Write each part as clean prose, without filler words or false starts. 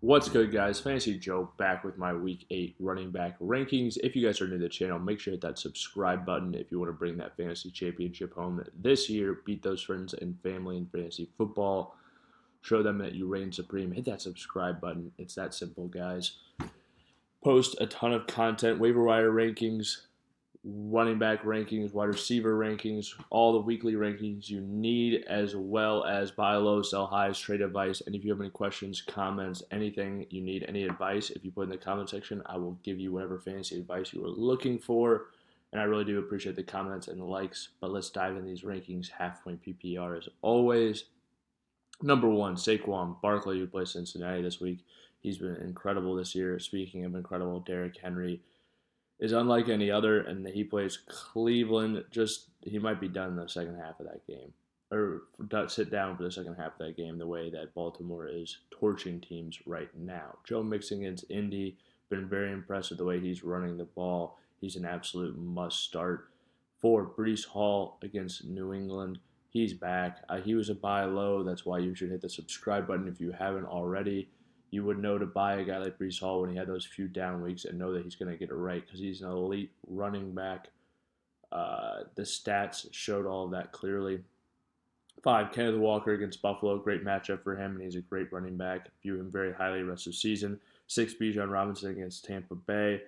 What's good, guys? Fantasy Joe back with my Week 8 running back rankings. If you guys are new to the channel, make sure to hit that subscribe button if you want to bring that fantasy championship home this year. Beat those friends and family in fantasy football. Show them that you reign supreme. Hit that subscribe button. It's that simple, guys. Post a ton of content, waiver wire rankings, running back rankings, wide receiver rankings, all the weekly rankings you need, as well as buy low, sell highs, trade advice. And if you have any questions, comments, anything you need, any advice, if you put in the comment section, I will give you whatever fantasy advice you are looking for. And I really do appreciate the comments and the likes. But let's dive into these rankings. Half-point PPR as always. Number one, Saquon Barkley, who plays Cincinnati this week. He's been incredible this year. Speaking of incredible, Derrick Henry is unlike any other, and he plays Cleveland. He might be done in the second half of that game, or sit down for the second half of that game. The way that Baltimore is torching teams right now. Joe Mixon against Indy, been very impressed with the way he's running the ball. He's an absolute must start. For Breece Hall against New England, he's back. He was a buy low. That's why you should hit the subscribe button if you haven't already. You would know to buy a guy like Breece Hall when he had those few down weeks and know that he's going to get it right because he's an elite running back. The stats showed all of that clearly. 5, Kenneth Walker against Buffalo. Great matchup for him, and he's a great running back. View him very highly the rest of the season. 6, Bijan Robinson against Tampa Bay.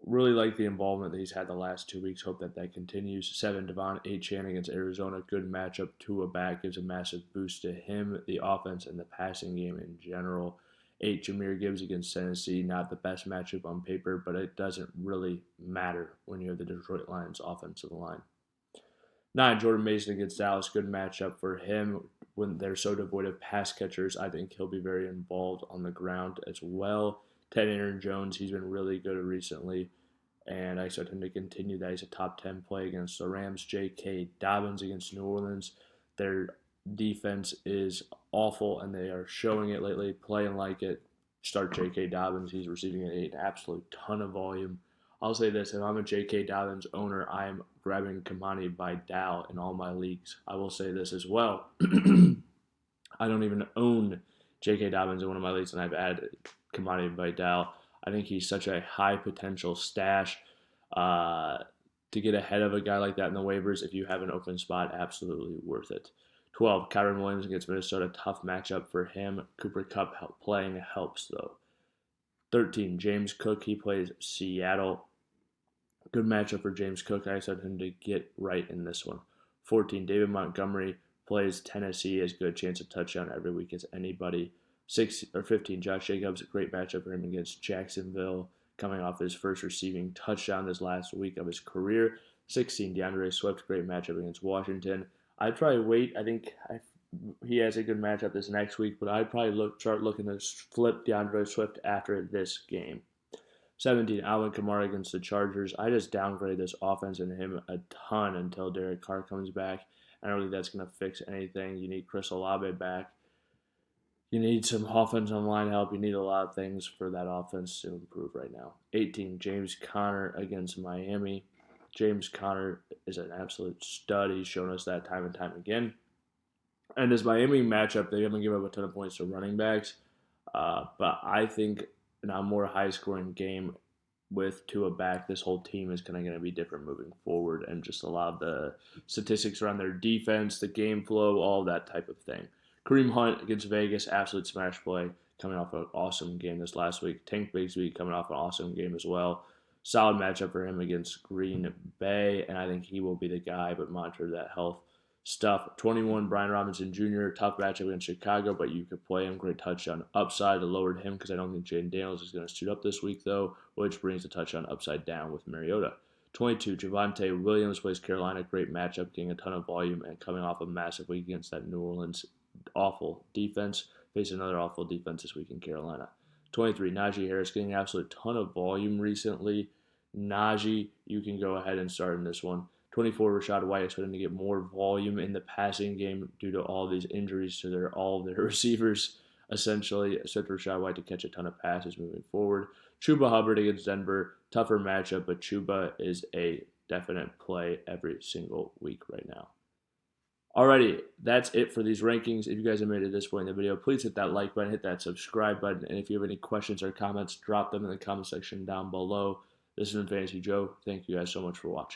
Really like the involvement that he's had the last 2 weeks. Hope that that continues. 7, Achane against Arizona. Good matchup. Tua back gives a massive boost to him, the offense, and the passing game in general. 8, Jahmyr Gibbs against Tennessee. Not the best matchup on paper, but it doesn't really matter when you have the Detroit Lions offensive line. 9, Jordan Mason against Dallas. Good matchup for him when they're so devoid of pass catchers. I think he'll be very involved on the ground as well. 10, Aaron Jones. He's been really good recently, and I expect him to continue that. He's a top 10 play against the Rams. J.K. Dobbins against New Orleans. Their defense is awful, and they are showing it lately, playing like it. Start J.K. Dobbins. He's receiving an absolute ton of volume. I'll say this, if I'm a J.K. Dobbins owner, I am grabbing Kamani Vidal in all my leagues. I will say this as well. I don't even own J.K. Dobbins in one of my leagues, and I've added Kamani Vidal. I think he's such a high potential stash to get ahead of a guy like that in the waivers. If you have an open spot, absolutely worth it. 12, Kyren Williams against Minnesota. Tough matchup for him. Cooper Kupp playing helps, though. 13, James Cook. He plays Seattle. Good matchup for James Cook. I expect him to get right in this one. 14, David Montgomery plays Tennessee. Has a good chance of touchdown every week as anybody. 15, Josh Jacobs. Great matchup for him against Jacksonville, coming off his first receiving touchdown this last week of his career. 16, DeAndre Swift. Great matchup against Washington. I'd probably wait. He has a good matchup this next week, but I'd probably start looking to flip DeAndre Swift after this game. 17, Alvin Kamara against the Chargers. I just downgrade this offense and him a ton until Derek Carr comes back. I don't think that's going to fix anything. You need Chris Olave back. You need some offensive line help. You need a lot of things for that offense to improve right now. 18, James Conner against Miami. James Conner is an absolute stud. He's shown us that time and time again. And this Miami matchup, they haven't given up a ton of points to running backs. But I think in a more high-scoring game with Tua back, this whole team is kind of going to be different moving forward, and just a lot of the statistics around their defense, the game flow, all that type of thing. Kareem Hunt against Vegas, absolute smash play, coming off an awesome game this last week. Tank Bigsby coming off an awesome game as well. Solid matchup for him against Green Bay, and I think he will be the guy, but monitor that health stuff. 21, Brian Robinson Jr., tough matchup against Chicago, but you could play him. Great touchdown upside. I lowered him because I don't think Jaden Daniels is going to suit up this week, though, which brings the touchdown upside down with Mariota. 22, Javonte Williams plays Carolina. Great matchup, getting a ton of volume and coming off a massive week against that New Orleans awful defense. Face another awful defense this week in Carolina. 23, Najee Harris getting an absolute ton of volume recently. Najee, you can go ahead and start in this one. 24, Rashad White, expecting to get more volume in the passing game due to all these injuries to all of their receivers, essentially. Expect Rashad White to catch a ton of passes moving forward. Chuba Hubbard against Denver, tougher matchup, but Chuba is a definite play every single week right now. Alrighty, that's it for these rankings. If you guys have made it this point in the video, please hit that like button, hit that subscribe button, and if you have any questions or comments, drop them in the comment section down below. This has been Fantasy Joe. Thank you guys so much for watching.